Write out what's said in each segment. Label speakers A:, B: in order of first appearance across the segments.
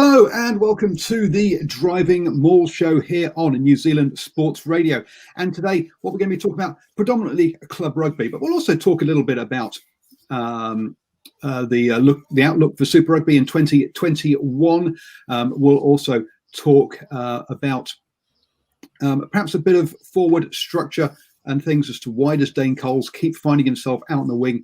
A: Hello and welcome to the DrivingMaul show here on New Zealand Sports Radio. And today, what we're going to be talking about, predominantly club rugby, but we'll also talk a little bit about the outlook for Super Rugby in 2021. We'll also talk about perhaps a bit of forward structure and things as to why does Dane Coles keep finding himself out on the wing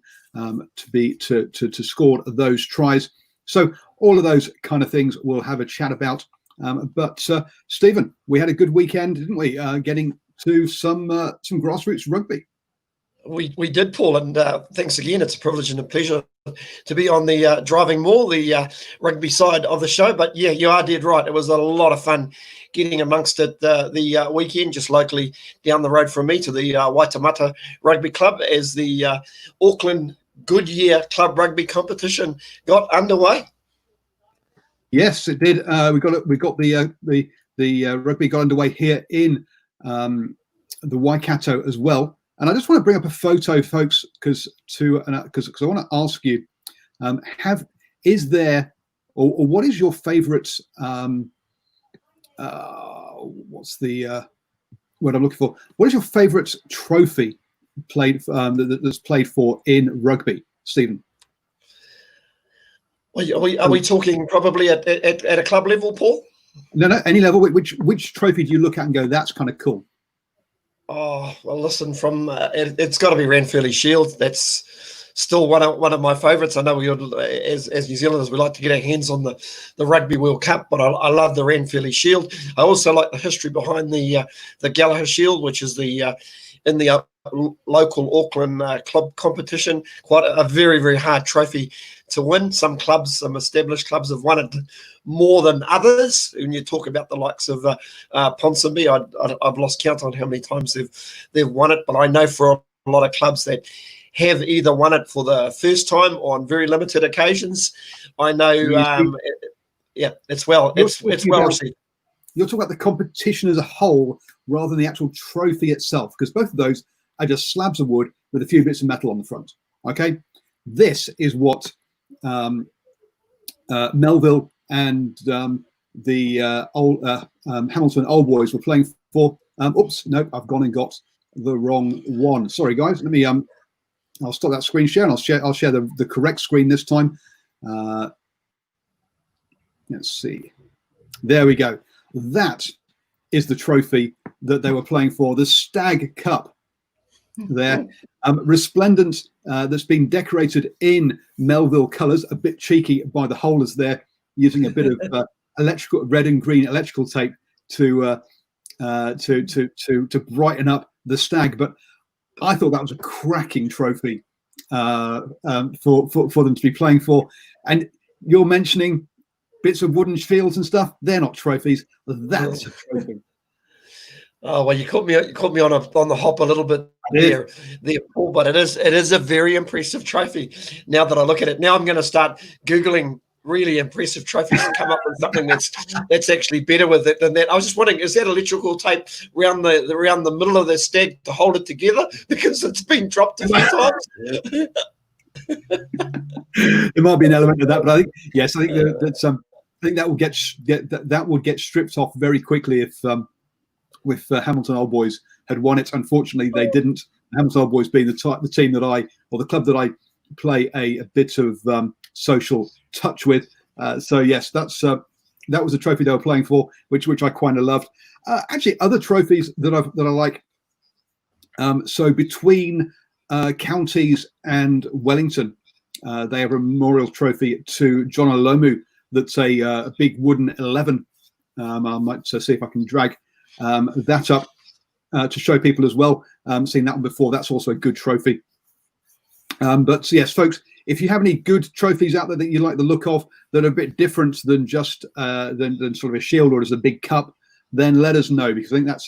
A: to score those tries. So all of those kind of things we'll have a chat about. But Stephen, we had a good weekend, didn't we? Getting to some grassroots rugby.
B: We did, Paul, and thanks again. It's a privilege and a pleasure to be on the DrivingMaul, the rugby side of the show. But yeah, you are dead right. It was a lot of fun getting amongst it the weekend, just locally down the road from me to the Waikato Rugby Club as the Auckland Goodyear Club Rugby competition got underway.
A: Yes, it did. We got the rugby got underway here in the Waikato as well. And I just want to bring up a photo, folks, because I want to ask you, is there or what is your favourite? What's the word I'm looking for? What is your favourite trophy that's played for in rugby, Stephen?
B: Are we talking probably at a club level, Paul?
A: No, any level. Which trophy do you look at and go, that's kind of cool?
B: Oh, well, listen, from it's got to be Ranfurly Shield. That's still one of my favourites. I know as New Zealanders, we like to get our hands on the Rugby World Cup, but I love the Ranfurly Shield. I also like the history behind the Gallagher Shield, which is in the local Auckland club competition. Quite a very, very hard trophy to win. Some established clubs have won it more than others. When you talk about the likes of Ponsonby, I've lost count on how many times they've won it. But I know for a lot of clubs that have either won it for the first time or on very limited occasions. I know, it's well received.
A: You're talking about the competition as a whole rather than the actual trophy itself, because both of those are just slabs of wood with a few bits of metal on the front. Okay, this is what Melville and the Hamilton Old Boys were playing for. Oops, no, I've gone and got the wrong one. Sorry, guys. Let me. I'll stop that screen share, and I'll share the correct screen this time. Let's see. There we go. That is the trophy that they were playing for, the Stag Cup. There, resplendent, that's been decorated in Melville colours, a bit cheeky by the holders there, using a bit of electrical red and green electrical tape to brighten up the stag. But I thought that was a cracking trophy for them to be playing for. And you're mentioning bits of wooden shields and stuff. They're not trophies. That's a trophy.
B: Oh well, you caught me on the hop a little bit there, Paul. But it is a very impressive trophy. Now that I look at it, now I'm going to start googling really impressive trophies and come up with something that's actually better with it than that. I was just wondering, is that electrical tape around the middle of the stag to hold it together because it's been dropped a few times?
A: There might be an element of that, but I think yes, I think that would get stripped off very quickly if Hamilton Old Boys had won it. Unfortunately, they didn't. Hamilton Old Boys being the team the club that I play a bit of social touch with. So yes, that was a trophy they were playing for, which I kind of loved. Actually, other trophies that I like. So between counties and Wellington, they have a memorial trophy to John Olomu. That's a big wooden 11. I might see if I can drag that up to show people as well. Seen that one before. That's also a good trophy. But yes, folks, if you have any good trophies out there that you like the look of that are a bit different than just than sort of a shield or as a big cup, then let us know, because I think that's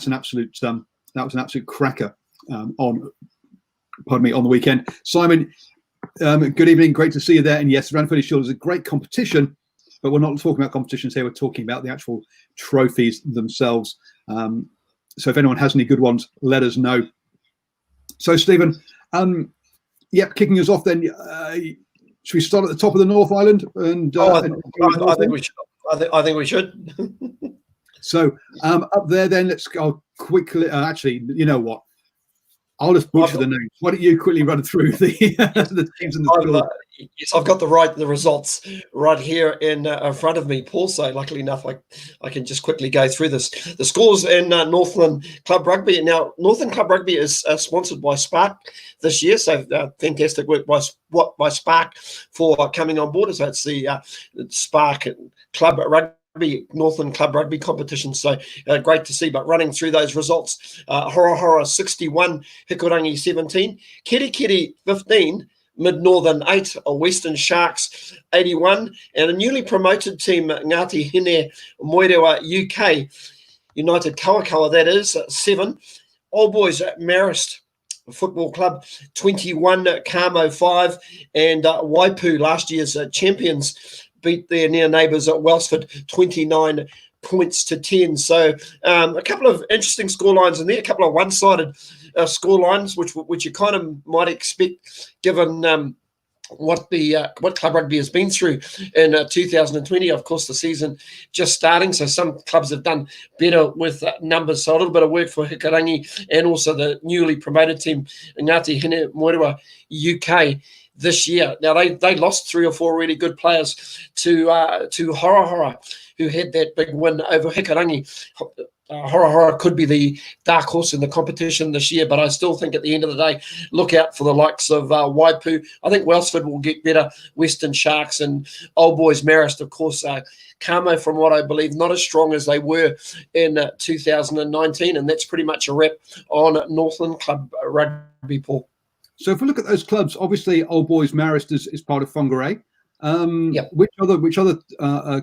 A: an absolute cracker on the weekend. Simon, good evening, great to see you there. And yes, Ranfurly Shield is a great competition, but we're not talking about competitions here. We're talking about the actual trophies themselves. So if anyone has any good ones, let us know. So Stephen, kicking us off then. should we start at the top of the North Island? And,
B: I think we should. I think we should.
A: So up there, then let's go quickly. Actually, you know what? I'll just butcher the names. Why don't you quickly run through the teams in the score?
B: Yes, I've got the results right here in front of me, Paul. So luckily enough, I can just quickly go through this. The scores in Northland Club Rugby. Now, Northland Club Rugby is sponsored by Spark this year. So fantastic work by Spark for coming on board. So it's the Spark Club Rugby. Northland Club Rugby competition, so great to see. But running through those results, Hora 61, Hikurangi 17, Kiri 15, Mid Northern 8, Western Sharks 81, and a newly promoted team, Ngāti Hine Moerewa UK, United Kawakawa, that is 7, Old Boys Marist Football Club 21, Kamo 5, and Waipu, last year's champions, beat their near neighbours at Welsford 29 points to 10. So a couple of interesting scorelines in there, a couple of one-sided scorelines, which you kind of might expect given what club rugby has been through in 2020. Of course, the season just starting, so some clubs have done better with numbers. So a little bit of work for Hikurangi and also the newly promoted team, Ngāti Hine Moerewa UK. This year. Now they lost 3 or 4 really good players to Hora, who had that big win over Hikurangi. Hora could be the dark horse in the competition this year, but I still think at the end of the day, look out for the likes of Waipu. I think Welsford will get better. Western Sharks and Old Boys Marist, of course, Kamo, from what I believe, not as strong as they were in 2019, and that's pretty much a wrap on Northland Club Rugby, Paul.
A: So if we look at those clubs, obviously Old Boys Marist is part of Whangarei.
B: Yep.
A: Which other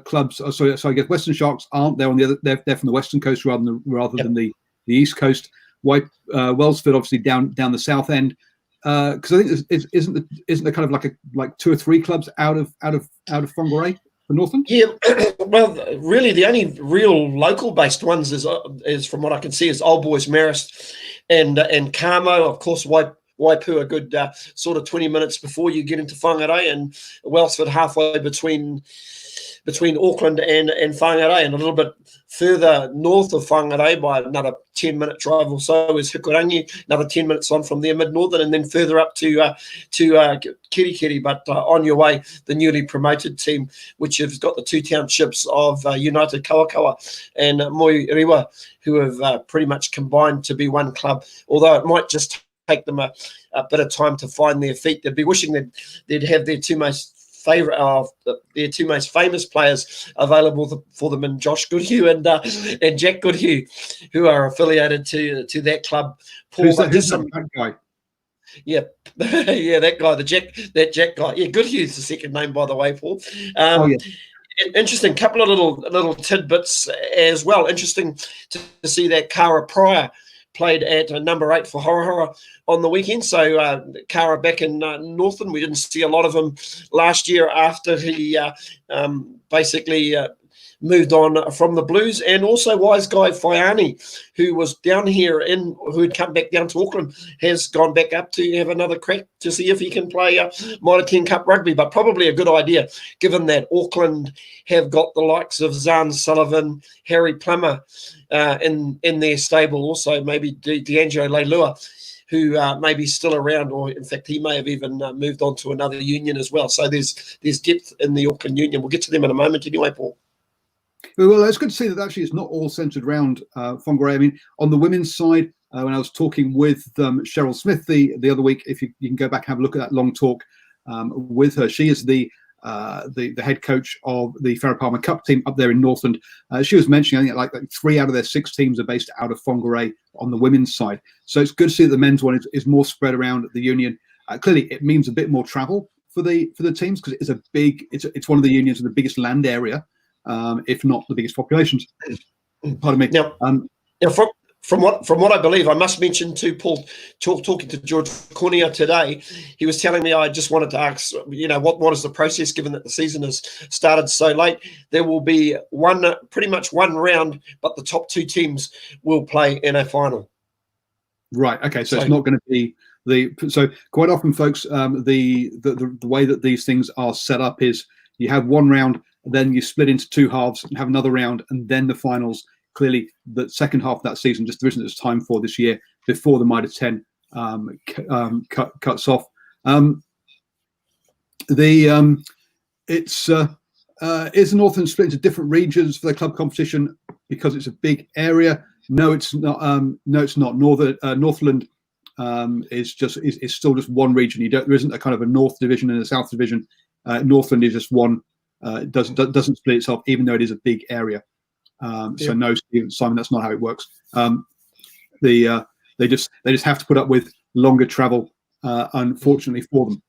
A: clubs? So I guess Western Sharks aren't there on the other. They're from the western coast rather than the east coast. Welsford obviously down the south end. Because I think isn't there kind of like 2 or 3 clubs out of Whangarei for Northland?
B: Yeah, well, really the only real local based ones is from what I can see is Old Boys Marist and Kamo, of course. Waipu a good sort of 20 minutes before you get into Whangarei, and Welsford halfway between Auckland and Whangarei, and a little bit further north of Whangarei by another 10-minute drive or so is Hikurangi, another 10 minutes on from there, Mid-Northern, and then further up to Kiri. But on your way, the newly promoted team, which has got the 2 townships of United Kawakawa and Moerewa, who have pretty much combined to be one club, although it might just take them a bit of time to find their feet. They'd be wishing they'd have their two most famous players available for them, in Josh Goodhue and Jack Goodhue, who are affiliated to that club. Paul,
A: who's that guy?
B: Yeah, yeah, that guy, that Jack guy. Yeah, Goodhue's the second name, by the way, Paul.
A: Yeah.
B: Interesting, couple of little tidbits as well. Interesting to see that Kara Pryor played at number 8 for Hora on the weekend. So Kara back in Northland. We didn't see a lot of him last year after he basically moved on from the Blues. And also Wise Guy Faiani, who was down here who had come back down to Auckland, has gone back up to have another crack to see if he can play Mitre 10 Cup rugby. But probably a good idea, given that Auckland have got the likes of Zahn Sullivan, Harry Plummer in their stable. Also maybe D'Angelo Leilua, who may be still around, or in fact he may have even moved on to another union as well. So there's depth in the Auckland union. We'll get to them in a moment anyway, Paul.
A: Well, it's good to see that actually it's not all centred around Whangarei. I mean, on the women's side, when I was talking with Cheryl Smith the other week, if you can go back and have a look at that long talk with her, she is the head coach of the Farah Palmer Cup team up there in Northland. She was mentioning, I think, like 3 out of their 6 teams are based out of Whangarei on the women's side. So it's good to see that the men's one is more spread around the union. Clearly, it means a bit more travel for the teams, because it's one of the unions with the biggest land area, if not the biggest populations. Pardon me.
B: Now, from what I believe, I must mention to Paul, talking to George Cornea today, he was telling me, I just wanted to ask, what is the process, given that the season has started so late? There will be pretty much one round, but the top 2 teams will play in a final.
A: Right. Okay. So it's not going to be So quite often, folks, the way that these things are set up is you have one round, then you split into two halves and have another round, and then the finals. Clearly, the second half of that season just there isn't as time for this year before the Mitre 10 cuts off. Is the Northland split into different regions for the club competition because it's a big area? No, it's not. No, it's not. Northland is still just one region. There isn't a kind of a North Division and a South Division. Northland is just one. Doesn't split itself, even though it is a big area. So no, Simon, that's not how it works. They just have to put up with longer travel, unfortunately for them.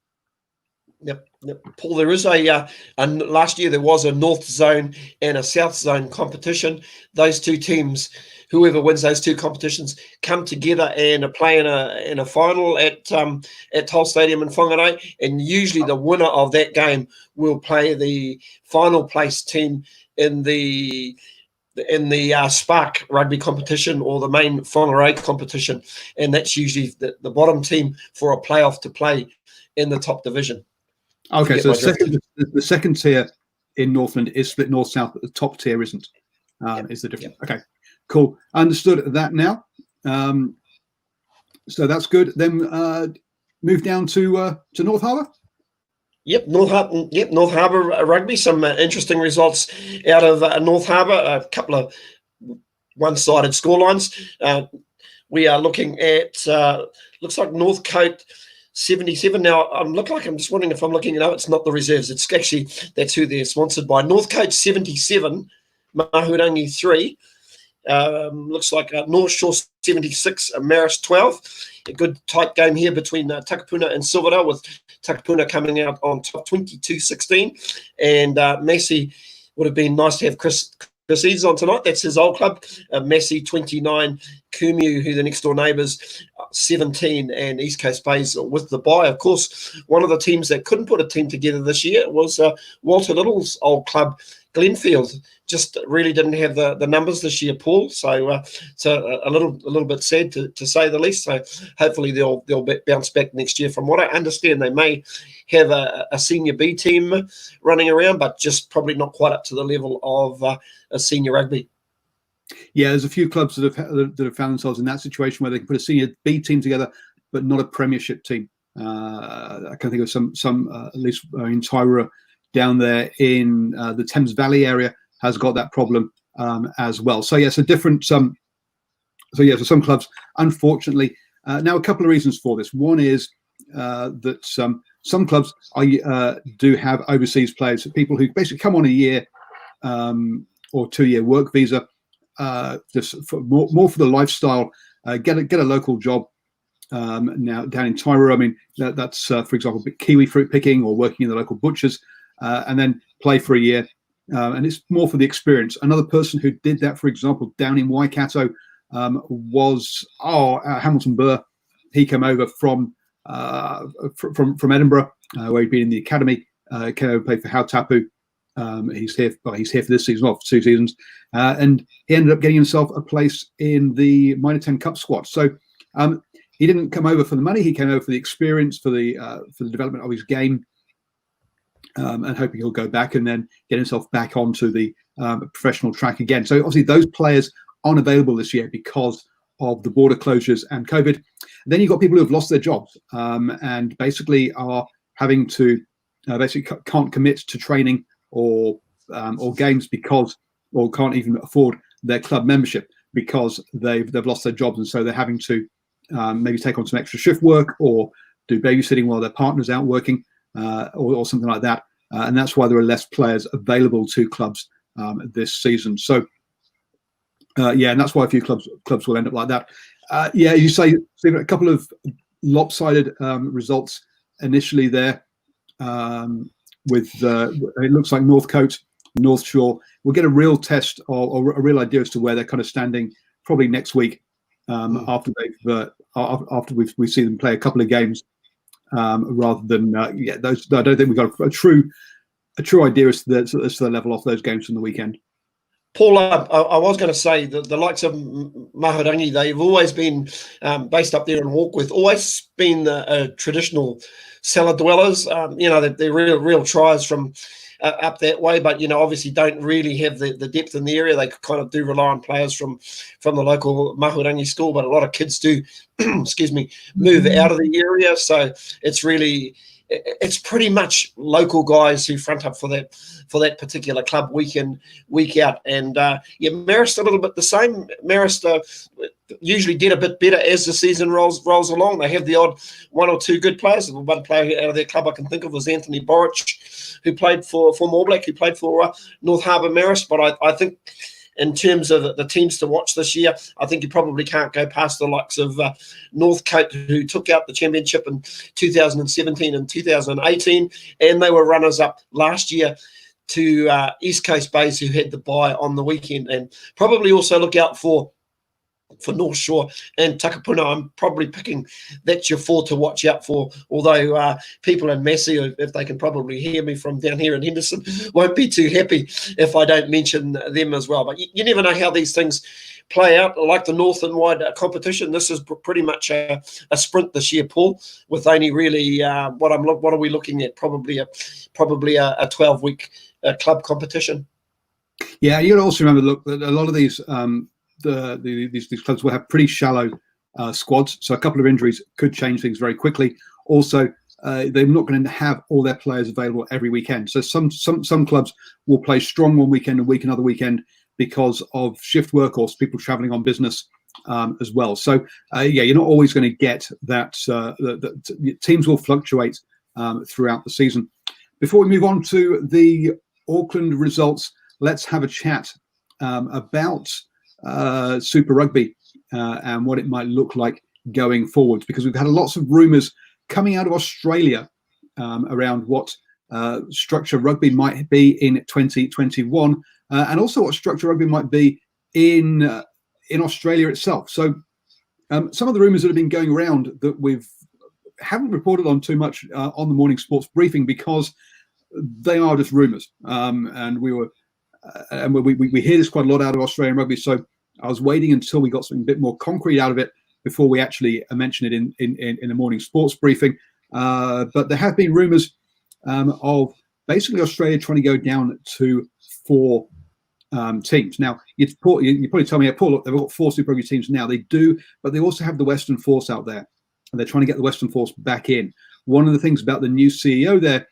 B: Yep. Paul, there is and last year there was a North Zone and a South Zone competition. Those two teams, whoever wins those two competitions, come together and are playing in a final at Toll Stadium in Whangarei. And usually the winner of that game will play the final place team in the Spark rugby competition or the main Whangarei competition, and that's usually the bottom team for a playoff to play in the top division.
A: Okay, so the second tier in Northland is split north-south, but the top tier isn't. Is the difference? Yep. Okay, cool. Understood that now. So that's good. Then move down to North Harbour.
B: Yep, North Harbour rugby. Some interesting results out of North Harbour. A couple of one-sided scorelines. We are looking at looks like Northcote 77. Now, I'm just wondering if I'm looking. No, it's not the reserves. It's actually that's who they're sponsored by. Northcote 77, Mahurangi 3. Looks like North Shore 76, Maris 12. A good tight game here between Takapuna and Silverdale, with Takapuna coming out on top 22-16. And Massey would have been nice to have Chris Eads on tonight. That's his old club. Massey 29, Kumu, who the next door neighbours, 17, and East Coast Bays with the bye. Of course, one of the teams that couldn't put a team together this year was Walter Little's old club, Glenfield. Just really didn't have the numbers this year, Paul. So a little bit sad to say the least. So hopefully they'll bounce back next year. From what I understand, they may have a senior B team running around, but just probably not quite up to the level of a senior rugby.
A: Yeah, there's a few clubs that have found themselves in that situation where they can put a senior B team together, but not a premiership team. I can think of some at least in Tairua down there in the Thames Valley area has got that problem as well. So yes, so some clubs, unfortunately, now a couple of reasons for this. One is that some clubs do have overseas players, people who basically come on a year or 2-year work visa, just more for the lifestyle, get a local job. Now down in Tairua, I mean that's for example kiwi fruit picking or working in the local butchers, and then play for a year, and it's more for the experience. Another person who did that, for example, down in Waikato, was Hamilton Burr. He came over from Edinburgh, where he'd been in the academy. Came over, played for Hautapu. He's here for this season, for 2 seasons, and he ended up getting himself a place in the Minor 10 Cup squad. So he didn't come over for the money; he came over for the experience, for the development of his game, and hoping he'll go back and then get himself back onto the professional track again. So obviously those players aren't available this year because of the border closures and COVID. Then you've got people who have lost their jobs and basically are having to basically can't commit to training or games or can't even afford their club membership because they've lost their jobs, and so they're having to maybe take on some extra shift work or do babysitting while their partner's out working or something like that, and that's why there are less players available to clubs this season. So and that's why a few clubs will end up like that. You say, Stephen, a couple of lopsided results initially there. With it looks like Northcote, North Shore will get a real test or a real idea as to where they're kind of standing probably next week after we see them play a couple of games rather than those. I don't think we've got a true idea as to the level off those games from the weekend.
B: Paul, I was going to say that the likes of Mahurangi, they've always been based up there in Warkworth, always been the traditional cellar dwellers. They're real tries from up that way, but obviously don't really have the depth in the area. They kind of do rely on players from the local Mahurangi school, but a lot of kids do, excuse me, move out of the area. So it's pretty much local guys who front up for that particular club week in, week out. And Marist a little bit the same. Marist usually did a bit better as the season rolls along. They have the odd one or two good players. The one player out of their club I can think of was Anthony Borich, who played for Moorblack, who played for North Harbour Marist. But I think in terms of the teams to watch this year, I think you probably can't go past the likes of Northcote, who took out the championship in 2017 and 2018, and they were runners-up last year to East Coast Bays, who had the bye on the weekend. And probably also look out for North Shore and Takapuna. I'm probably picking that's your four to watch out for, although people in Massey, if they can probably hear me from down here in Henderson, won't be too happy if I don't mention them as well. But you never know how these things play out. Like the Northland-wide competition, this is pretty much a sprint this year, Paul, with only really what are we looking at? Probably a 12-week club competition.
A: Yeah, you also remember, look, that a lot of these these clubs will have pretty shallow squads, so a couple of injuries could change things very quickly. Also, they're not going to have all their players available every weekend. So some clubs will play strong one weekend and weak another weekend because of shift work or people travelling on business as well. So you're not always going to get that. The teams will fluctuate throughout the season. Before we move on to the Auckland results, let's have a chat about Super Rugby and what it might look like going forward, because we've had lots of rumours coming out of Australia around what structure rugby might be in 2021, and also what structure rugby might be in Australia itself. So some of the rumours that have been going around that haven't reported on too much on the morning sports briefing, because they are just rumours, and we hear this quite a lot out of Australian rugby. So I was waiting until we got something a bit more concrete out of it before we actually mention it in the morning sports briefing. But there have been rumours of basically Australia trying to go down to 4 teams. Now, you probably tell me, Paul, look, they've got 4 Super Rugby teams now. They do, but they also have the Western Force out there, and they're trying to get the Western Force back in. One of the things about the new CEO there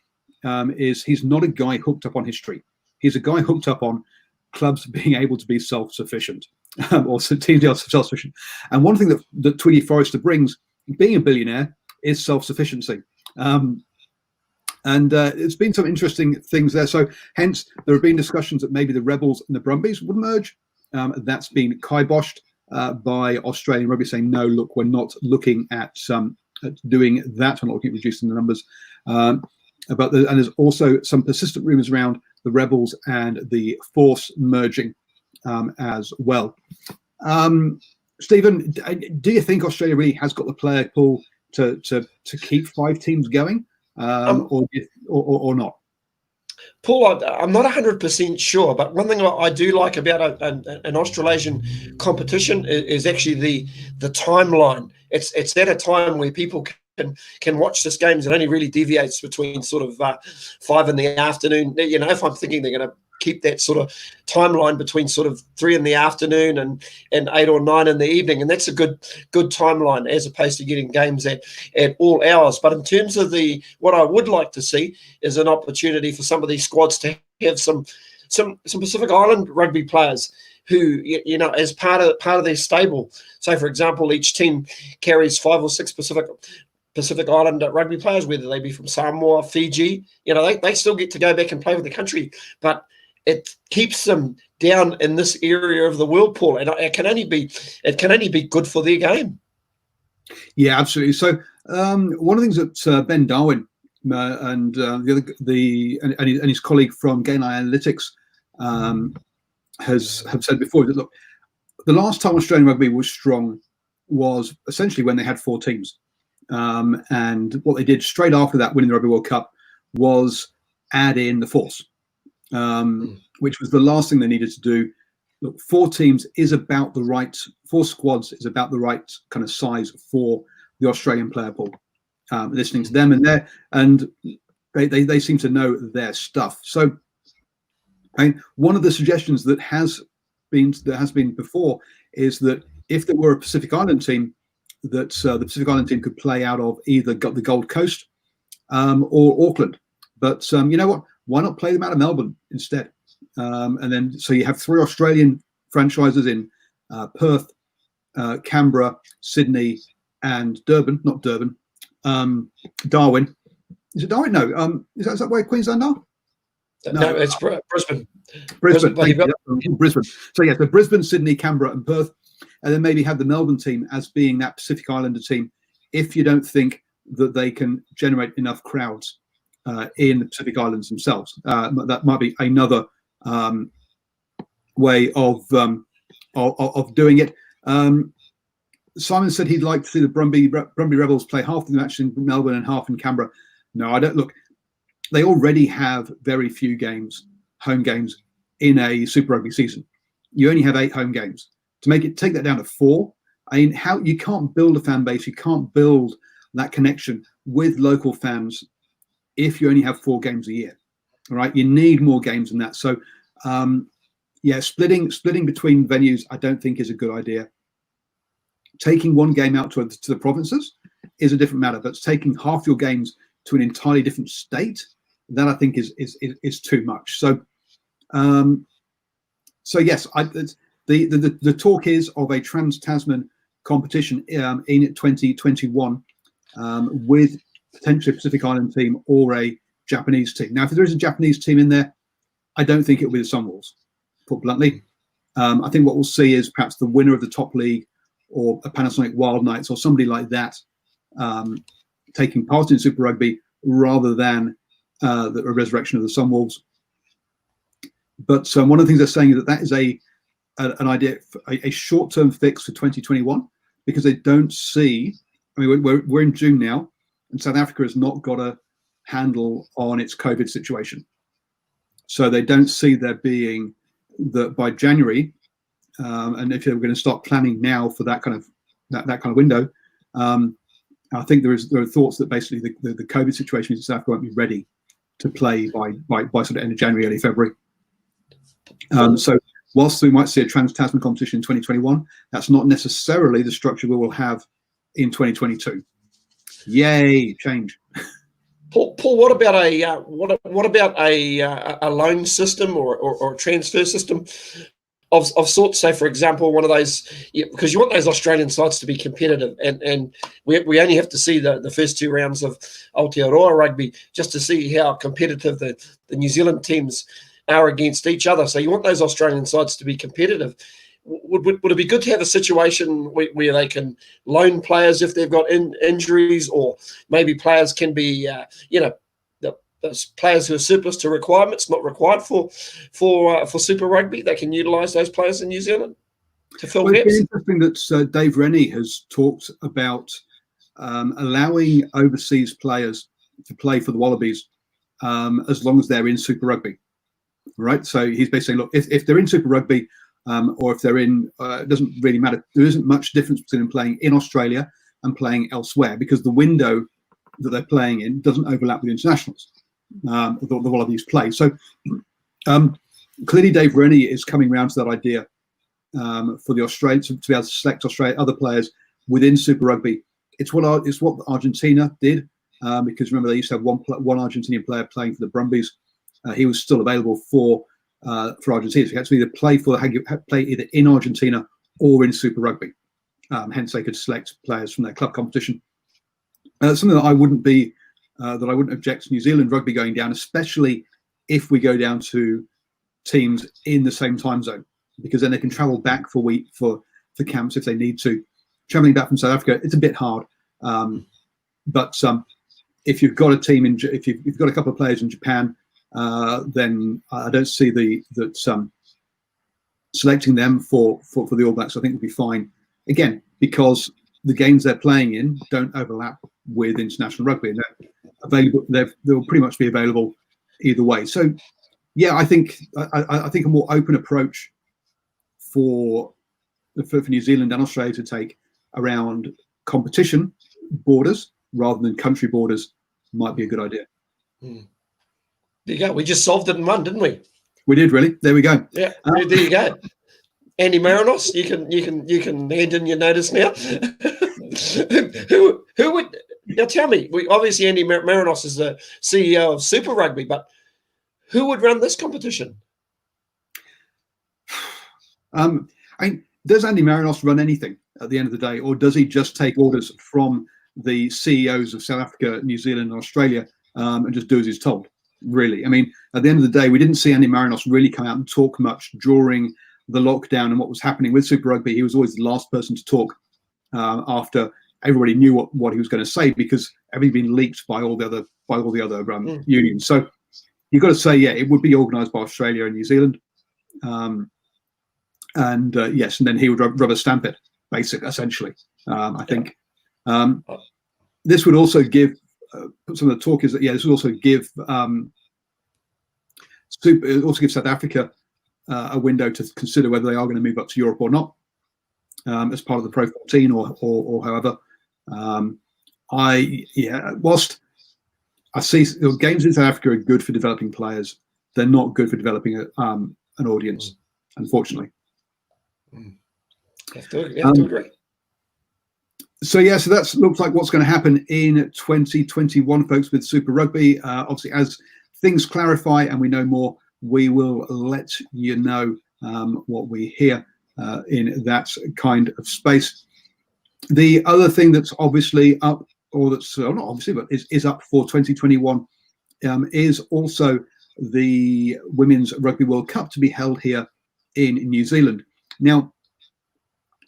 A: is he's not a guy hooked up on history. He's a guy hooked up on clubs being able to be self-sufficient, or teams being self-sufficient. And one thing that Twiggy Forrester brings, being a billionaire, is self-sufficiency. And it's been some interesting things there. So hence, there have been discussions that maybe the Rebels and the Brumbies would merge. That's been kiboshed by Australian Rugby, saying, no, look, we're not looking at doing that. We're not looking at reducing the numbers. And there's also some persistent rumours around the Rebels and the Force merging as well. Stephen, do you think Australia really has got the player pool to keep 5 teams going, or not?
B: Paul, I'm not 100% sure, but one thing I do like about an Australasian competition is actually the timeline. It's at a time where people can watch this games. It only really deviates between sort of 5 in the afternoon. If I'm thinking they're going to keep that sort of timeline between sort of 3 in the afternoon and 8 or 9 in the evening, and that's a good timeline as opposed to getting games at all hours. But in terms of what I would like to see is an opportunity for some of these squads to have some Pacific Island rugby players who, as part of their stable. So, for example, each team carries 5 or 6 Pacific Island rugby players, whether they be from Samoa, Fiji. They still get to go back and play with the country, but it keeps them down in this area of the world, Paul, and it can only be good for their game.
A: Yeah, absolutely. So one of the things that Ben Darwin and his colleague from Gain Analytics have said before, that look, the last time Australian rugby was strong was essentially when they had 4 teams. And what they did straight after that, winning the Rugby World Cup, was add in the Force, which was the last thing they needed to do look, 4 teams is about the right, 4 squads is about the right kind of size for the Australian player pool. Listening to them and they seem to know their stuff. So, I mean, one of the suggestions that has been before is that if there were a Pacific Island team, that the Pacific Island team could play out of either the Gold Coast or Auckland. But you know what? Why not play them out of Melbourne instead? And then so you have 3 Australian franchises in Perth, Canberra, Sydney, and Durban. Not Durban. Darwin. Is it Darwin? No. Is that where Queensland are?
B: No, it's Brisbane.
A: Brisbane. So yeah, so Brisbane, Sydney, Canberra, and Perth, and then maybe have the Melbourne team as being that Pacific Islander team. If you don't think that they can generate enough crowds in the Pacific Islands themselves, that might be another way of doing it. Simon said he'd like to see the Brumby Rebels play half the match in Melbourne and half in Canberra. No, I don't. Look, they already have very few games, home games, in a Super Rugby season. You only have 8 home games. To take that down to 4, I mean, how you can't build a fan base, you can't build that connection with local fans if you only have 4 games a year. All right, you need more games than that. So, yeah, splitting between venues, I don't think is a good idea. Taking one game out to the provinces is a different matter, but taking half your games to an entirely different state, that I think is too much. So, so yes, the talk is of a Trans-Tasman competition in 2021 with potentially a Pacific Island team or a Japanese team. Now, if there is a Japanese team in there, I don't think it will be the Sunwolves, put bluntly. I think what we'll see is perhaps the winner of the top league or a Panasonic Wild Knights or somebody like that taking part in Super Rugby rather than the resurrection of the Sunwolves. But one of the things they're saying is that is an idea, a short-term fix for 2021, because they don't see. I mean, we're in June now, and South Africa has not got a handle on its COVID situation, so they don't see there being that by January. And if you're going to start planning now for that kind of window, I think there are thoughts that basically the COVID situation in South Africa won't be ready to play by sort of end of January, early February. So whilst we might see a Trans-Tasman competition in 2021, that's not necessarily the structure we will have in 2022. Yay, change.
B: Paul, what about a loan system or a transfer system of sorts? Say, for example, one of those, because you want those Australian sides to be competitive, and we only have to see the first 2 rounds of Aotearoa Rugby just to see how competitive the New Zealand teams are against each other. So you want those Australian sides to be competitive. Would it be good to have a situation where they can loan players if they've got injuries, or maybe players can be, those players who are surplus to requirements, not required for Super Rugby, they can utilise those players in New Zealand to fill gaps?
A: It's interesting that Dave Rennie has talked about allowing overseas players to play for the Wallabies as long as they're in Super Rugby. Right, so he's basically saying, look, if they're in Super Rugby, or if they're in, it doesn't really matter. There isn't much difference between them playing in Australia and playing elsewhere, because the window that they're playing in doesn't overlap with internationals. The Wallabies play. So clearly, Dave Rennie is coming around to that idea for the Australians to be able to select other players within Super Rugby. It's what Argentina did, because remember they used to have one Argentinian player playing for the Brumbies. He was still available for Argentina. So he had to either play either in Argentina or in Super Rugby. Hence, they could select players from their club competition. Something that I wouldn't object to New Zealand rugby going down, especially if we go down to teams in the same time zone, because then they can travel back for camps if they need to. Traveling back from South Africa, it's a bit hard. But if you've got a team if you've got a couple of players in Japan, then I don't see that selecting them for the All Blacks, I think, would be fine. Again, because the games they're playing in don't overlap with international rugby, and they're available. They'll pretty much be available either way. So, yeah, I think a more open approach for New Zealand and Australia to take around competition borders rather than country borders might be a good idea.
B: There you go. We just solved it in one, didn't we?
A: We did, really. There we go.
B: Yeah, there you go. Andy Marinos, you can hand in your notice now. who would now tell me? Obviously Andy Marinos is the CEO of Super Rugby, but who would run this competition?
A: Does Andy Marinos run anything at the end of the day, or does he just take orders from the CEOs of South Africa, New Zealand, and Australia, and just do as he's told? Really, I mean, at the end of the day, we didn't see Andy Marinos really come out and talk much during the lockdown and what was happening with Super Rugby. He was always the last person to talk after everybody knew what he was going to say, because everything had been leaked by all the other unions. So you've got to say, yeah, it would be organised by Australia and New Zealand, yes, and then he would rubber stamp it, essentially. I think this would also give some of the talk is that this would also give South Africa a window to consider whether they are going to move up to Europe or not, as part of the Pro 14 or however. Whilst I see games in South Africa are good for developing players, they're not good for developing an audience, unfortunately.
B: You have to agree.
A: So that looks like what's going to happen in 2021, folks, with Super Rugby. Obviously, as things clarify and we know more, we will let you know what we hear in that kind of space. The other thing that's obviously up, or that's not obviously, but is up for 2021, is also the Women's Rugby World Cup to be held here in New Zealand. Now,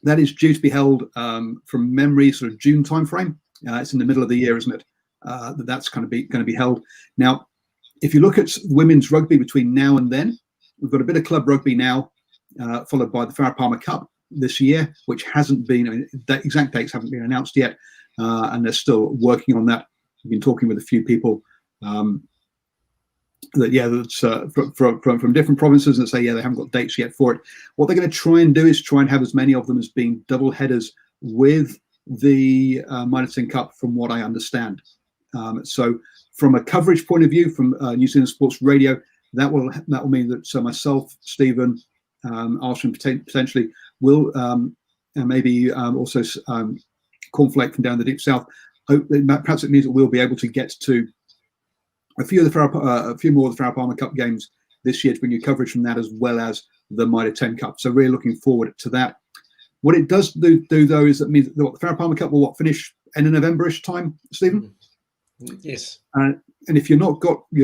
A: that is due to be held from memory, sort of June timeframe. It's in the middle of the year, isn't it? That's going to be held. Now, if you look at women's rugby between now and then, we've got a bit of club rugby now, followed by the Farah Palmer Cup this year, which hasn't been, the exact dates haven't been announced yet, and they're still working on that. We've been talking with a few people that's from different provinces that say they haven't got dates yet for it. What they're going to try and do is try and have as many of them as being double headers with the Minor 10 Cup, from what I understand. So from a coverage point of view, from New Zealand Sports Radio, that will mean that myself, Stephen, Arsham potentially will, and maybe also Cornflake from down the deep south. Perhaps it means that we'll be able to get to a few more of the Farah Palmer Cup games this year to bring you coverage from that, as well as the Mitre 10 Cup. So really looking forward to that. What it does do though is that means that the Farah Palmer Cup will finish end of November-ish time, Stephen.
B: Yes.
A: And if you've not got the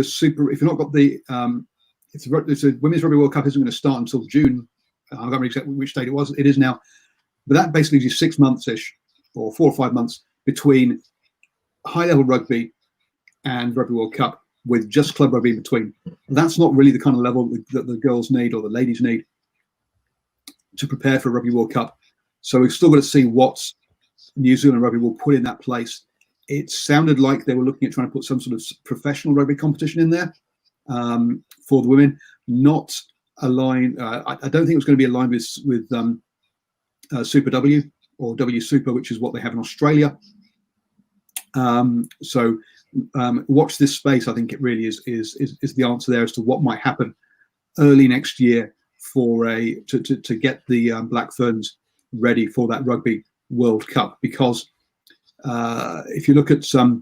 A: it's a Women's Rugby World Cup isn't going to start until June. I can't remember exactly which date it was. It is now, but that basically gives you 6 months-ish, or 4 or 5 months between high-level rugby and Rugby World Cup, with just club rugby in between. That's not really the kind of level that the girls need, or the ladies need, to prepare for Rugby World Cup. So we've still got to see what New Zealand Rugby will put in that place. It sounded like they were looking at trying to put some sort of professional rugby competition in there for the women, not aligned. I don't think it was going to be aligned with Super W or W Super, which is what they have in Australia. So watch this space. I think it really is the answer there as to what might happen early next year for to get the Black Ferns ready for that Rugby World Cup. Because if you look at the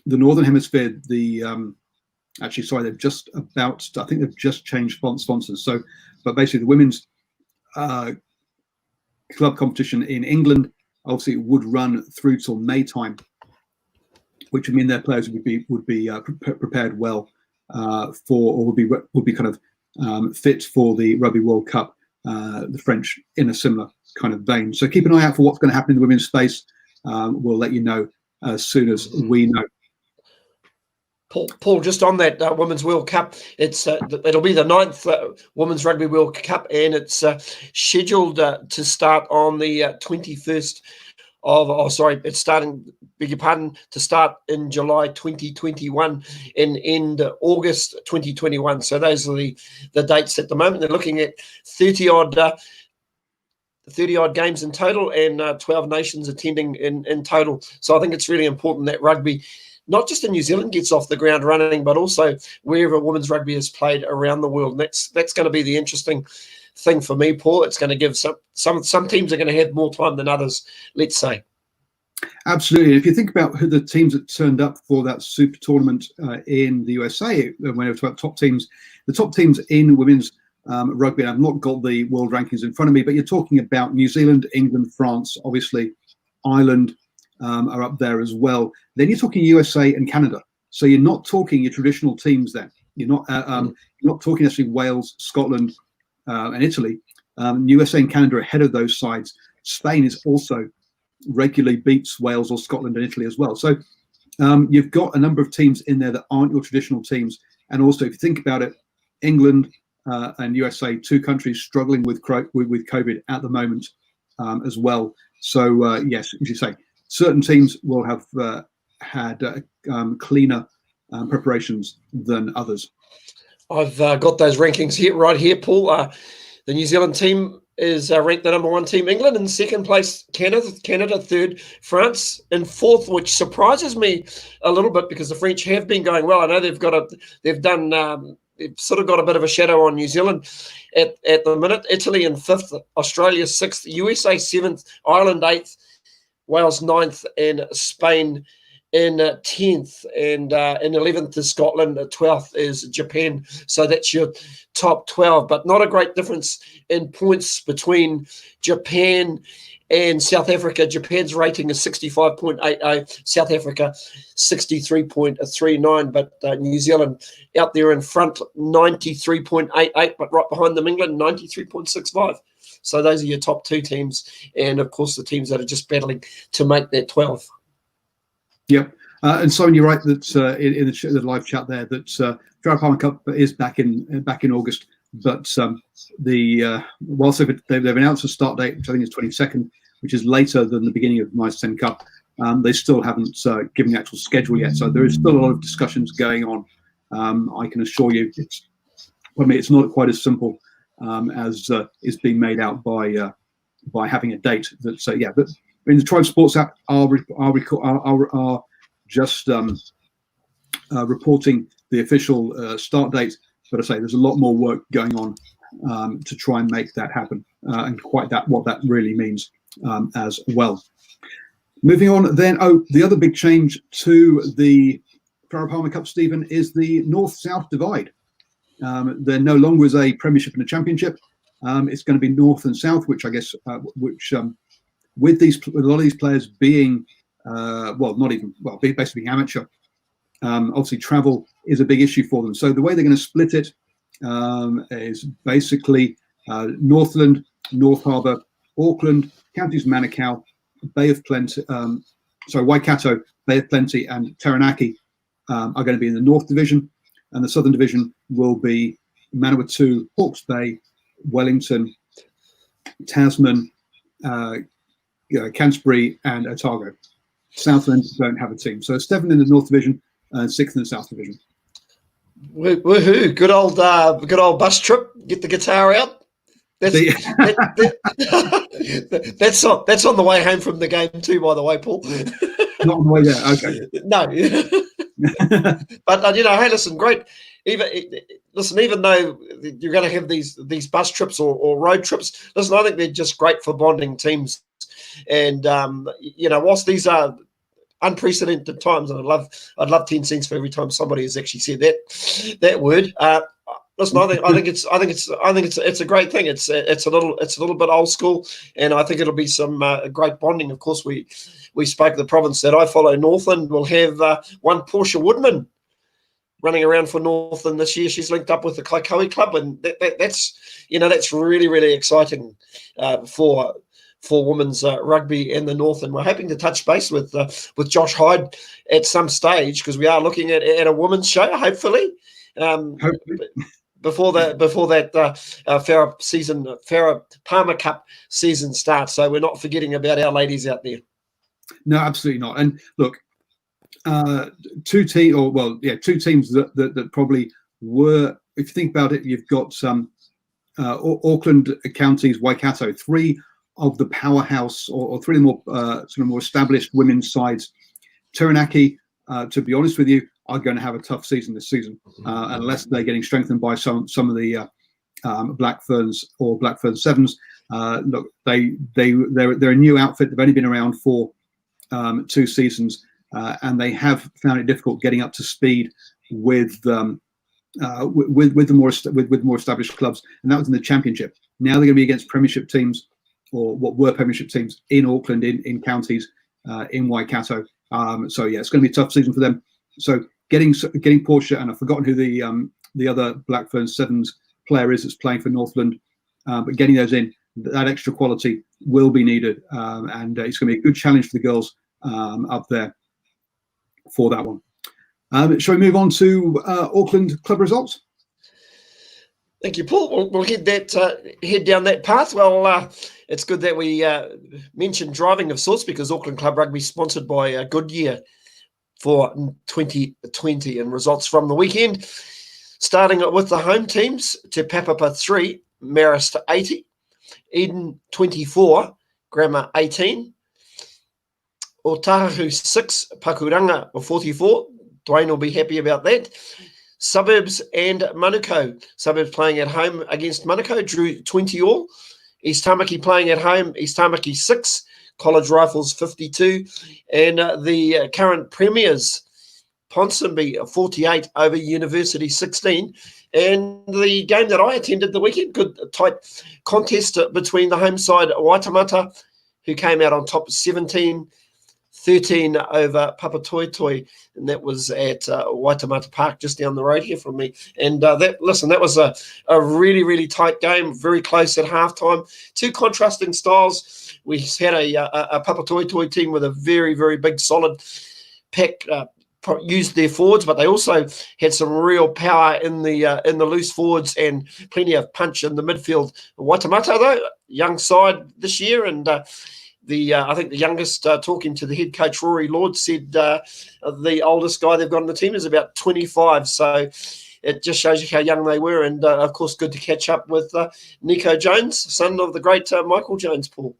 A: Northern Hemisphere, they've just changed sponsors. So, but basically the women's club competition in England obviously would run through till May time, which would mean their players would be prepared well for, or would be kind of fit for the Rugby World Cup. The French in a similar kind of vein. So keep an eye out for what's going to happen in the women's space. We'll let you know as soon as we know.
B: Paul, just on that Women's World Cup, it'll be the 9th Women's Rugby World Cup, and it's scheduled to start on the 21st of, it's starting, beg your pardon, to start in July 2021 and end August 2021. So those are the dates at the moment. They're looking at 30 odd 30-odd games in total, and 12 nations attending in total. So I think it's really important that rugby, not just in New Zealand, gets off the ground running, but also wherever women's rugby is played around the world. And that's going to be the interesting thing for me, Paul. It's going to give some teams are going to have more time than others, let's say.
A: Absolutely. If you think about who the teams that turned up for that super tournament in the USA, when it was about top teams, the top teams in women's rugby, and I've not got the world rankings in front of me, but you're talking about New Zealand, England, France, obviously, Ireland are up there as well. Then you're talking USA and Canada. So you're not talking your traditional teams then. You're not talking necessarily Wales, Scotland, and Italy. USA and Canada are ahead of those sides. Spain is also regularly beats Wales or Scotland and Italy as well. So you've got a number of teams in there that aren't your traditional teams. And also, if you think about it, England and USA, two countries struggling with COVID at the moment as well. So yes, as you say, certain teams will have had cleaner preparations than others.
B: I've got those rankings right here, Paul. The New Zealand team is ranked the number 1 team. England in second place, Canada third, France in fourth, which surprises me a little bit because the French have been going well. I know they've sort of got a bit of a shadow on New Zealand at the minute. Italy in fifth, Australia sixth, USA seventh, Ireland eighth, Wales ninth, and Spain in 10th, and in 11th is Scotland, 12th is Japan. So that's your top 12, but not a great difference in points between Japan and South Africa. Japan's rating is 65.80, South Africa 63.39, but New Zealand out there in front, 93.88, but right behind them, England, 93.65. So those are your top 2 teams, and of course the teams that are just battling to make that 12.
A: Yep, and Simon, you're right that in the live chat there that Farah Palmer Cup is back in August, but whilst they've announced a start date, which I think is 22nd, which is later than the beginning of the Mice 10 Cup, they still haven't given the actual schedule yet. So there is still a lot of discussions going on. I can assure you, it's not quite as simple as is being made out by having a date. But in the Tribe Sports app are just reporting the official start date, but I say there's a lot more work going on to try and make that happen, and what that really means as well. Moving on then, the other big change to the Farah Palmer Cup, Stephen, is the North-South divide. There no longer is a Premiership and a Championship. It's going to be North and South, which I guess with a lot of these players being basically amateur, obviously travel is a big issue for them. So the way they're going to split it is basically Northland, North Harbour, Auckland, Counties Manukau, Waikato, Bay of Plenty, and Taranaki are going to be in the North Division, and the Southern Division will be Manawatu, Hawke's Bay, Wellington, Tasman, Canterbury, and Otago. Southland don't have a team, so 7 in the North Division and 6 in the South Division.
B: Woohoo! Good old bus trip. Get the guitar out. That's on the way home from the game too, by the way, Paul.
A: Not on the way there. Okay.
B: No. But hey, listen, great. Even though you're going to have these bus trips or road trips, listen, I think they're just great for bonding teams. And whilst these are unprecedented times, and I'd love 10 cents for every time somebody has actually said that word. Listen, I think it's a great thing. It's a little bit old school, and I think it'll be some great bonding. Of course, we spoke the province that I follow, Northland, will have one Portia Woodman running around for Northland this year. She's linked up with the Kaikoui Club, and that's really, really exciting for women's rugby in the North. And we're hoping to touch base with Josh Hyde at some stage, because we are looking at a women's show, hopefully. Before that Farah Palmer Cup season starts. So we're not forgetting about our ladies out there.
A: No, absolutely not. And look, two teams that probably were, if you think about it, you've got some Auckland counties, Waikato, 3 of the powerhouse or three of the more sort of more established women's sides. Taranaki, to be honest with you, are going to have a tough season this season unless they're getting strengthened by some of the Black Ferns or Black Fern Sevens. Look, they're a new outfit. They've only been around for 2 seasons, and they have found it difficult getting up to speed with the more established clubs, and that was in the Championship. Now they're going to be against Premiership teams, or what were Premiership teams in Auckland, in counties, in Waikato. So yeah, it's going to be a tough season for them. So getting Portia, and I've forgotten who the other Black Fern Sevens player is that's playing for Northland, but getting those in, that extra quality will be needed, and it's going to be a good challenge for the girls up there for that one. Shall we move on to Auckland club results?
B: Thank you, Paul. We'll head down that path. Well, it's good that we mentioned driving of sorts, because Auckland Club Rugby is sponsored by Goodyear for 2020, and results from the weekend. Starting with the home teams: Te Papapa 3, Marist 80, Eden 24, Grammar 18, Otahu 6, Pakuranga 44. Dwayne will be happy about that. Suburbs and Manukau. Suburbs playing at home against Manukau drew 20 all. East Tamaki playing at home, East Tamaki 6, College Rifles 52, and the current premiers, Ponsonby 48 over University 16. And the game that I attended the weekend, good tight contest between the home side Waitemata, who came out on top 17-13 over Papatoetoe, and that was at Waitemata Park, just down the road here from me. And that was a really, really tight game, very close at halftime. 2 contrasting styles. We had a Papatoetoe team with a very, very big, solid pack, used their forwards, but they also had some real power in the loose forwards and plenty of punch in the midfield. Waitemata, though, young side this year, and I think the youngest, talking to the head coach Rory Lord, said the oldest guy they've got on the team is about 25. So it just shows you how young they were, and of course, good to catch up with Nico Jones, son of the great Michael Jones, Paul.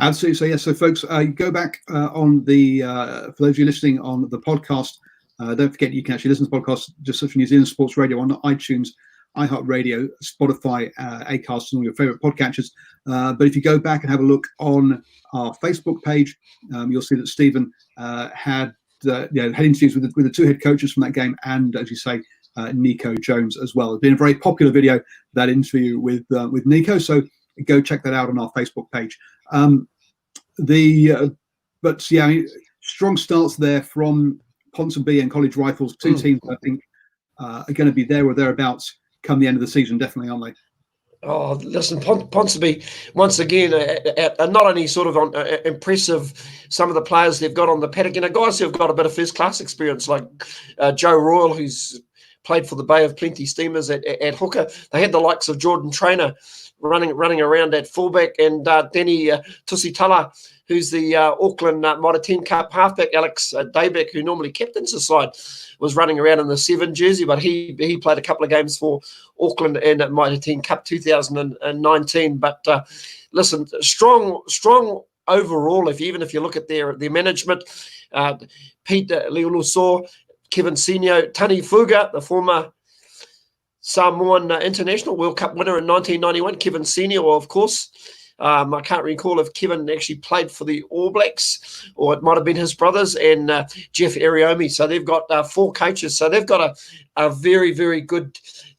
A: Absolutely. So yes, so folks, go back on the for those of you listening on the podcast. Don't forget you can actually listen to the podcast. Just search for New Zealand Sports Radio on iTunes, iHeartRadio, Spotify, Acast, and all your favourite podcatchers. But if you go back and have a look on our Facebook page, you'll see that Stephen had interviews with the 2 head coaches from that game, and as you say, Nico Jones as well. It's been a very popular video, that interview with Nico. So go check that out on our Facebook page. Strong starts there from Ponsonby and College Rifles, 2 teams I think are going to be there or thereabouts come the end of the season, definitely, aren't they?
B: Oh, listen, Ponsonby, once again, not only sort of impressive, some of the players they've got on the paddock, guys who've got a bit of first-class experience, like Joe Royal, who's played for the Bay of Plenty Steamers at hooker. They had the likes of Jordan Traynor running around at fullback, and Danny Tusitala, who's the Auckland Mitre 10 Cup halfback. Alex Daybeck, who normally captains the side, was running around in the 7 jersey, but he played a couple of games for Auckland and Mitre 10 Cup 2019. But listen, strong overall. Even if you look at their management, Pete Leoluso, Kevin Senio, Tani Fuga, the former Samoan International World Cup winner in 1991, Kevin Senio, of course. I can't recall if Kevin actually played for the All Blacks, or it might have been his brothers, and Jeff Ariomi. So they've got 4 coaches. So they've got a very, very good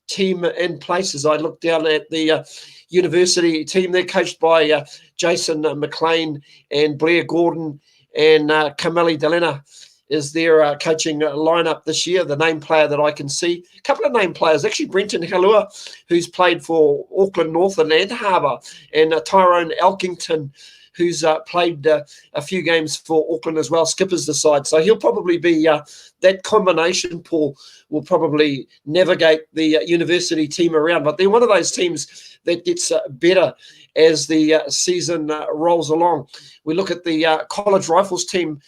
B: team in place. As I look down at the university team, they're coached by Jason McLean and Blair Gordon, and Camille Delena is their coaching lineup this year. The name player that I can see, a couple of name players, actually Brenton Halua, who's played for Auckland, Northland and Harbour, and Tyrone Elkington, who's played a few games for Auckland as well, skippers the side. So he'll probably be, that combination, Paul, will probably navigate the university team around. But they're one of those teams that gets better as the season rolls along. We look at the College Rifles team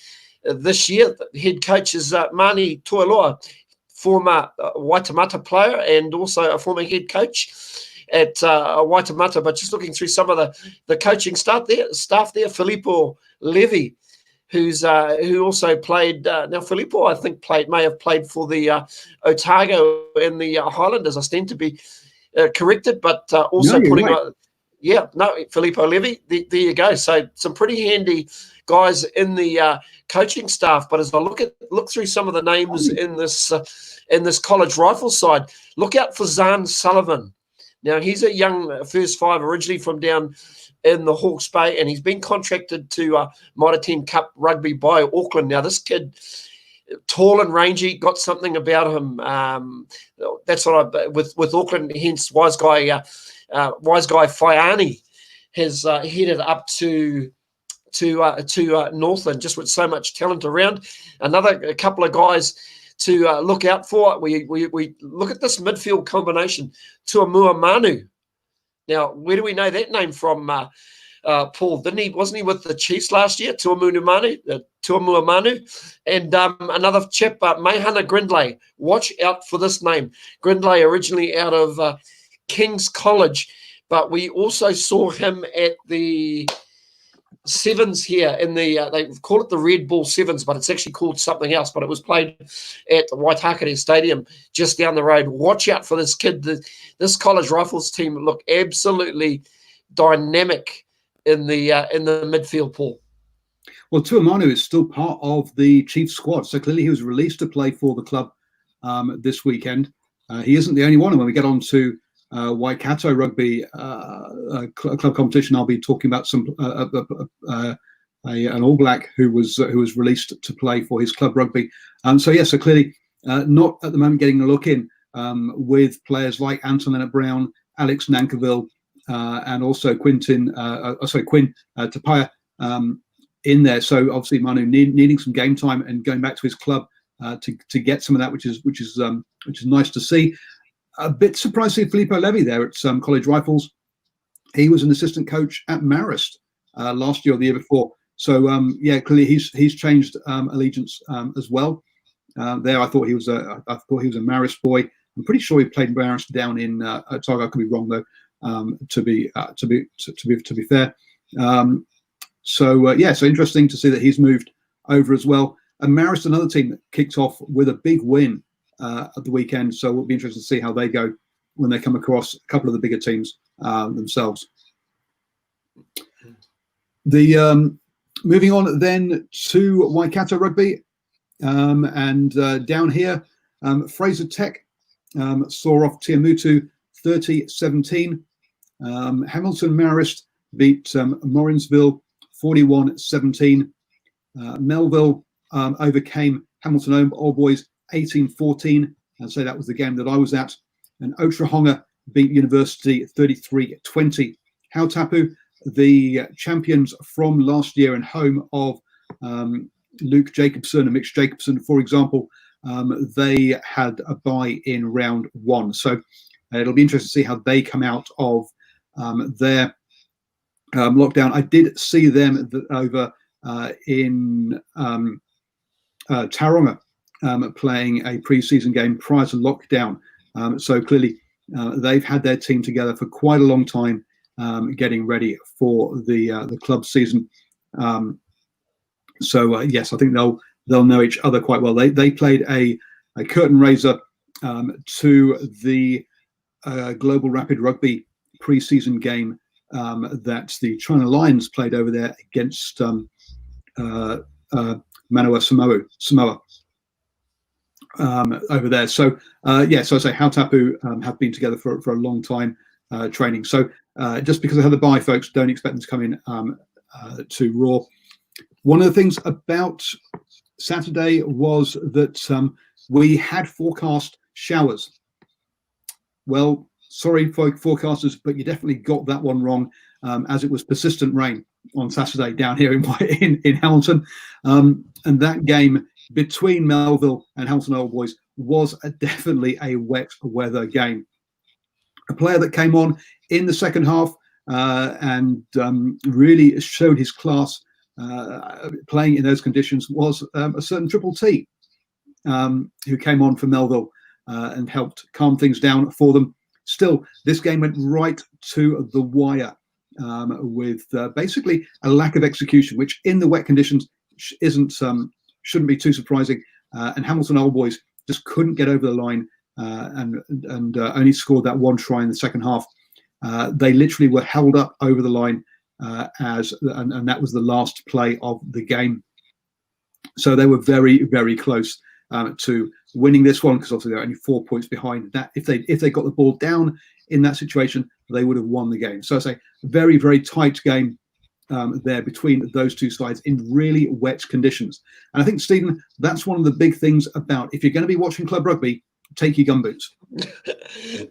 B: this year. The head coach is Mani Tualoa, former Waitemata player and also a former head coach. at Waitemata, but just looking through some of the coaching staff there, Filippo Levi, who also played. Now Filippo, I think, may have played for the Otago in the Highlanders. I stand to be corrected, but also
A: No,
B: putting
A: right.
B: Filippo Levi. There you go. So some pretty handy guys in the coaching staff. But as I look through some of the names in this college rifle side, look out for Zahn Sullivan. Now he's a young first five, originally from down in the Hawke's Bay, and he's been contracted to Mitre 10 Cup rugby by Auckland. Now this kid, tall and rangy, got something about him. That's what with Auckland. Hence, wise guy Faiani has headed up to Northland, just with so much talent around. A couple of guys to look out for. We look at this midfield combination. Tuamua Manu. Now, where do we know that name from, Paul? Wasn't he with the Chiefs last year? Tuamua Manu, and another chap, Mahana Grindlay. Watch out for this name. Grindlay, originally out of King's College, but we also saw him at the Sevens here in the they call it the Red Bull Sevens, but it's actually called something else. But it was played at Waitakere Stadium just down the road. Watch out for this kid. This college rifles team look absolutely dynamic in the midfield, Paul.
A: Well, Tuamanu is still part of the Chiefs squad, so clearly he was released to play for the club this weekend. He isn't the only one, and when we get on to Waikato Rugby club competition, I'll be talking about some an All Black who was released to play for his club rugby. So clearly not at the moment getting a look in with players like Anton Leonard-Brown, Alex Nankiville, and also Quinn Tapaya in there. So obviously Manu needing some game time and going back to his club to get some of that, which is nice to see. A bit surprised to see Filippo Levi there at College Rifles. He was an assistant coach at Marist last year or the year before. So clearly he's changed allegiance as well. There, I thought he was a Marist boy. I'm pretty sure he played Marist down in Otago. I could be wrong though. To be fair. So interesting to see that he's moved over as well. And Marist, another team that kicked off with a big win at the weekend, so we'll be interested to see how they go when they come across a couple of the bigger teams themselves. The moving on then to Waikato Rugby, and down here, Fraser Tech saw off Tiamutu 30-17. Hamilton Marist beat Morrinsville 41-17. Melville overcame Hamilton All Boys 18-14, and so that was the game that I was at. And Otahonga beat University 33-20. Hautapu, the champions from last year and home of Luke Jacobson and Mitch Jacobson, for example, they had a bye in round one. So it'll be interesting to see how they come out of their lockdown. I did see them over in Tauranga playing a pre-season game prior to lockdown. So clearly they've had their team together for quite a long time, getting ready for the club season. Yes, I think they'll know each other quite well. They played a curtain raiser to the Global Rapid Rugby pre-season game that the China Lions played over there against Manoa Samoa over there. So so I say Hautapu have been together for a long time training. So just because I had the bye, folks, don't expect them to come in to Raw. One of the things about Saturday was that we had forecast showers. Well, sorry, forecasters, but you definitely got that one wrong, as it was persistent rain on Saturday down here in Hamilton. And that game between Melville and Hamilton Old Boys was definitely a wet weather game. A player that came on in the second half and really showed his class playing in those conditions was a certain Triple T, who came on for Melville and helped calm things down for them. still, this game went right to the wire with basically a lack of execution, which in the wet conditions shouldn't be too surprising. And Hamilton Old Boys just couldn't get over the line and only scored that one try in the second half. They literally were held up over the line and that was the last play of the game. So they were very, very close to winning this one, because obviously they're only 4 points behind. That if they got the ball down in that situation, they would have won the game. So I say very, very tight game there between those two sides in really wet conditions. And I think, Stephen, that's one of the big things about, if you're going to be watching club rugby, take your gumboots.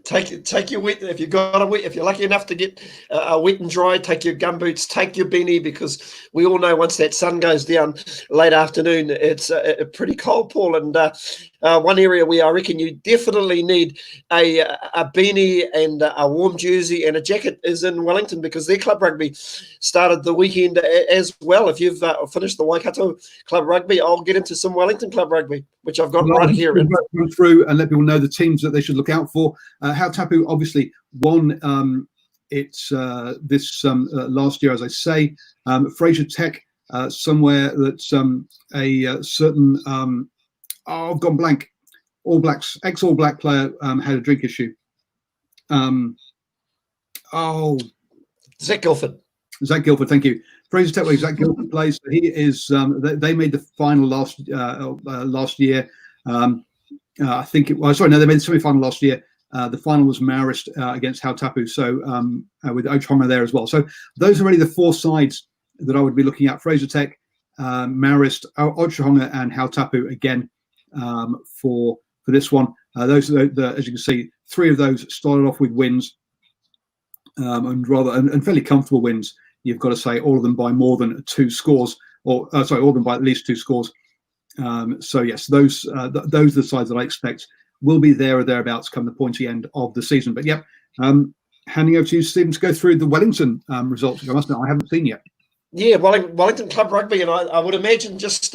B: take your wet. If you're lucky enough to get wet and dry, take your gumboots, take your beanie, because we all know once that sun goes down late afternoon, it's a pretty cold, Paul. And one area where I reckon you definitely need a beanie and a warm jersey and a jacket is in Wellington, because their club rugby started the weekend as well. If you've finished the Waikato Club Rugby, I'll get into some Wellington Club Rugby, which I've got right here.
A: Run through and let people know the teams that they should look out for. Hautapu obviously won this last year, as I say. Fraser Tech, somewhere that's a certain I've gone blank. All Blacks, ex-All Black player had a drink issue.
B: Zach Guilford.
A: Zach Guilford, thank you. Fraser Tech, where Zach Guilford plays. He is. They made the final last year. I think it was. Sorry, no, they made the semi-final last year. The final was Marist against Hautapu, so with Ochonga there as well. So those are really the four sides that I would be looking at: Fraser Tech, Marist, Ochonga, and Hautapu again for this one. Those are as you can see, three of those started off with wins, and fairly comfortable wins. You've got to say, all of them by more than 2 scores, or all of them by at least 2 scores. So yes, those are the sides that I expect will be there or thereabouts come the pointy end of the season. But yeah, handing over to you, Stephen, to go through the Wellington results, which I must admit I haven't seen yet.
B: Yeah, Wellington Club Rugby, and I would imagine just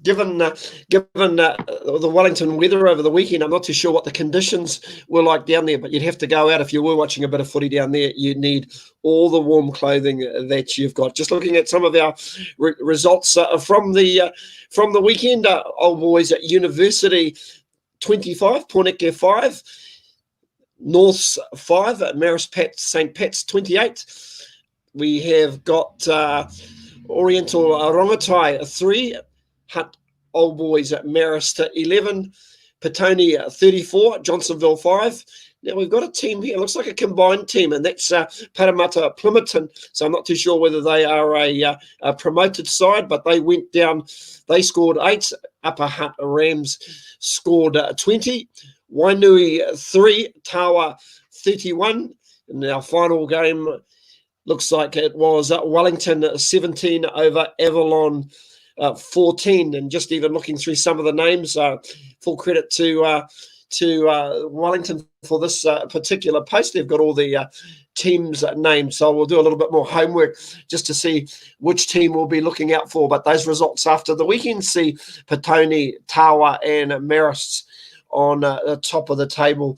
B: given the Wellington weather over the weekend, I'm not too sure what the conditions were like down there, but you'd have to go out if you were watching a bit of footy down there. You'd need all the warm clothing that you've got. Just looking at some of our results from the weekend, Old Boys at University 25, Pornic 5, Norths 5, Marist St. Pat's 28. We have got Oriental Rongotai 3, Hutt Old Boys at Marist 11, Petone 34, Johnsonville 5. Now we've got a team here, it looks like a combined team, and that's Parramatta Plimerton. So I'm not too sure whether they are a promoted side, but they went down, they scored 8, Upper Hutt Rams scored 20, Wainui 3, Tawa 31. In our final game, looks like it was Wellington 17 over Avalon 14. And just even looking through some of the names, full credit to Wellington for this particular post. They've got all the teams' names, so we'll do a little bit more homework just to see which team we'll be looking out for. But those results after the weekend see Petone, Tawa, and Marist on the top of the table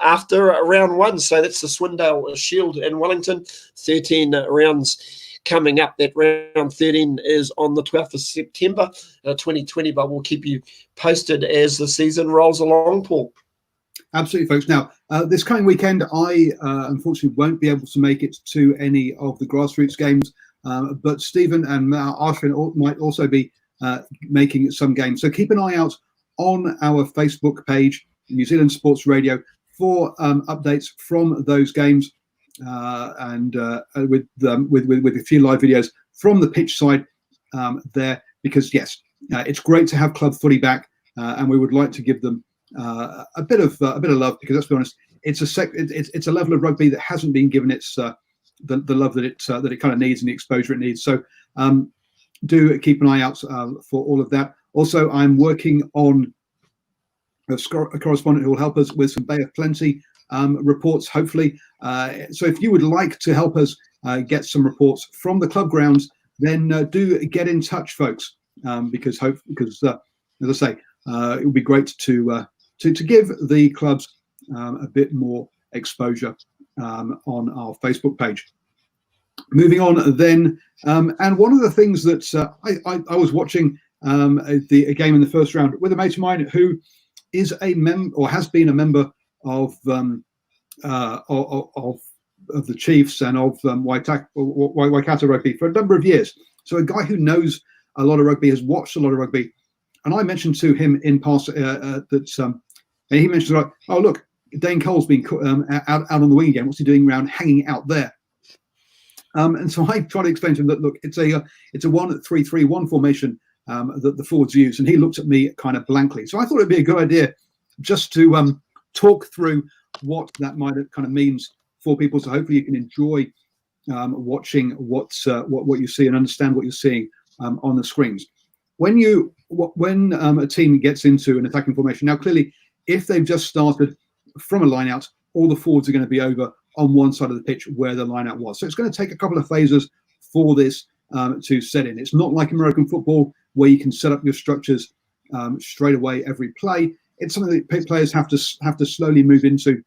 B: after round 1. So that's the Swindale Shield in Wellington. 13 rounds coming up. That round 13 is on the 12th of September 2020, but we'll keep you posted as the season rolls along, Paul.
A: Absolutely, folks. Now, this coming weekend, I unfortunately won't be able to make it to any of the grassroots games, but Stephen and Arshin might also be making some games. So keep an eye out on our Facebook page, New Zealand Sports Radio, for updates from those games and with a few live videos from the pitch side there. Because yes, it's great to have club footy back, and we would like to give them a bit of love, because let's be honest, it's a level of rugby that hasn't been given its the love that it kind of needs and the exposure it needs. So do keep an eye out for all of that. Also, I'm working on a correspondent who will help us with some Bay of Plenty reports, hopefully. So if you would like to help us get some reports from the club grounds, then do get in touch, folks, because as I say, it would be great to give the clubs a bit more exposure on our Facebook page. Moving on then, and one of the things that I was watching a game in the first round with a mate of mine who is a or has been a member of the Chiefs and of Waikato Rugby for a number of years. So a guy who knows a lot of rugby, has watched a lot of rugby, and I mentioned to him in past and he mentioned, like, oh look, Dane Cole's been out on the wing again. What's he doing around hanging out there? And so I tried to explain to him that, look, it's a 1-3-3-1 formation that the forwards use, and he looked at me kind of blankly. So I thought it'd be a good idea just to talk through what that might kind of means for people. So hopefully you can enjoy watching what you see and understand what you're seeing on the screens. When a team gets into an attacking formation, now clearly, if they've just started from a line out, all the forwards are going to be over on one side of the pitch where the line out was. So it's going to take a couple of phases for this to set in. It's not like American football where you can set up your structures straight away every play. It's something that players have to slowly move into,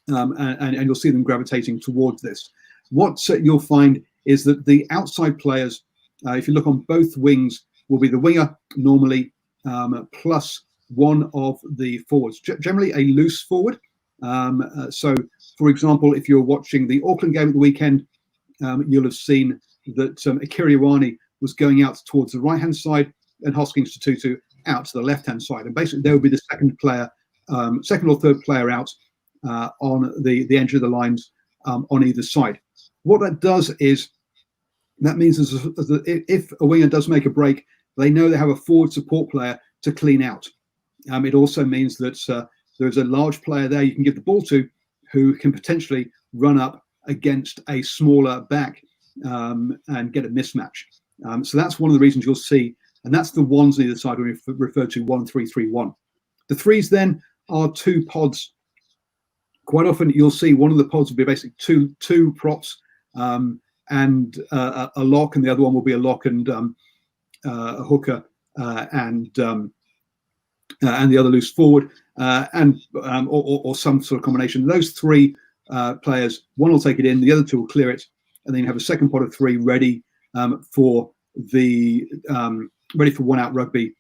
A: and you'll see them gravitating towards this. What you'll find is that the outside players, if you look on both wings, will be the winger normally plus one of the forwards, generally a loose forward. So, for example, if you're watching the Auckland game at the weekend, you'll have seen that Akira Ioane was going out towards the right-hand side and Hoskins Tutu out to the left-hand side. And basically, there will be the second or third player out on the edge of the lines on either side. What that does is, that means if a winger does make a break, they know they have a forward support player to clean out. It also means that there's a large player there you can give the ball to who can potentially run up against a smaller back and get a mismatch. So that's one of the reasons you'll see, and that's the ones on either side when we refer to 1-3-3-1. The threes then are two pods. Quite often you'll see one of the pods will be basically two props and a lock, and the other one will be a lock and a hooker and the other loose forward, or some sort of combination. Those three players, one will take it in, the other two will clear it, and then you have a second pot of three ready for one out rugby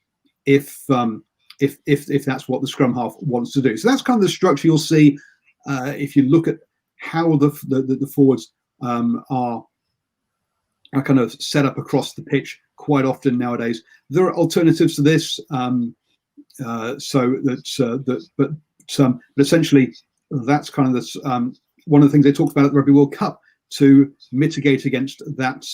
A: if that's what the scrum half wants to do. So that's kind of the structure you'll see if you look at how the forwards are kind of set up across the pitch quite often nowadays. There are alternatives to this. But essentially, that's kind of this. One of the things they talked about at the Rugby World Cup to mitigate against that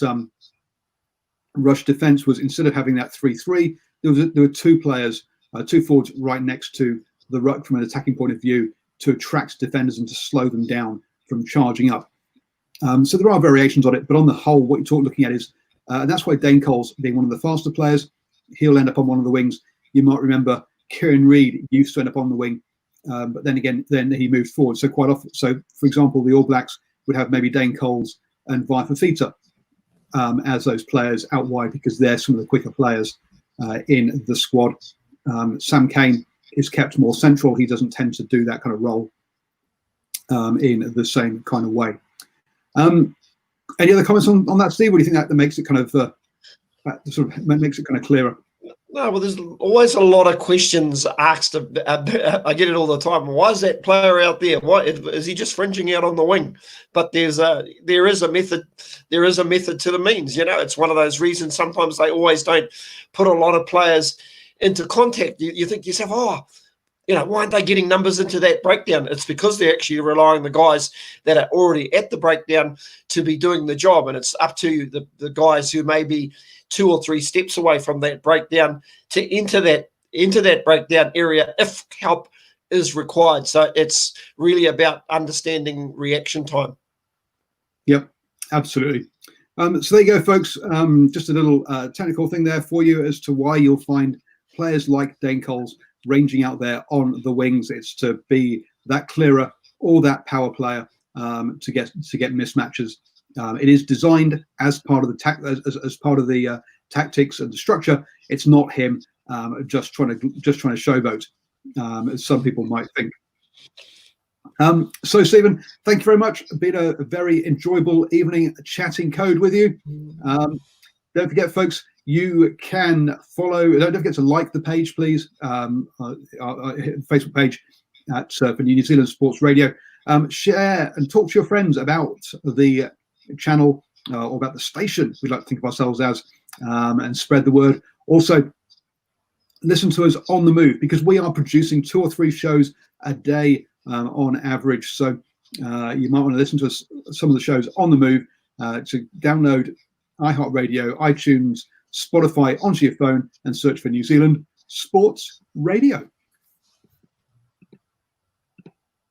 A: rush defence was, instead of having that 3-3, there were two players, two forwards right next to the ruck from an attacking point of view to attract defenders and to slow them down from charging up. So there are variations on it, but on the whole, what you're looking at is, and that's why Dane Cole's being one of the faster players. He'll end up on one of the wings. You might remember Kieran Reid used to end up on the wing, but then he moved forward. So quite often, for example, the All Blacks would have maybe Dane Coles and Vaifafita as those players out wide because they're some of the quicker players in the squad. Sam Cane is kept more central. He doesn't tend to do that kind of role in the same kind of way. Any other comments on that, Steve? What do you think that makes it kind of makes it kind of clearer?
B: No, well, there's always a lot of questions asked. I get it all the time. Why is that player out there? Why is he just fringing out on the wing? But there is a method. There is a method to the means. You know, it's one of those reasons. Sometimes they always don't put a lot of players into contact. You think to yourself, why aren't they getting numbers into that breakdown? It's because they're actually relying on the guys that are already at the breakdown to be doing the job, and it's up to the guys who may be 2 or 3 steps away from that breakdown to enter that breakdown area if help is required. So it's really about understanding reaction time.
A: Yep, absolutely. So there you go, folks. Just a little technical thing there for you as to why you'll find players like Dane Coles ranging out there on the wings. It's to be that clearer or that power player to get mismatches. It is designed as part of the as part of the tactics and the structure. It's not him just trying to showboat, as some people might think. So, Stephen, thank you very much. It's been a very enjoyable evening chatting code with you. Don't forget, folks, you can follow. Don't forget to like the page, please. Our Facebook page at for New Zealand Sports Radio. Share and talk to your friends about the channel or about the station we'd like to think of ourselves as, and spread the word. Also, listen to us on the move, because we are producing 2 or 3 shows a day on average. So you might want to listen to us, some of the shows on the move. To download iHeartRadio, iTunes, Spotify onto your phone and search for New Zealand Sports Radio.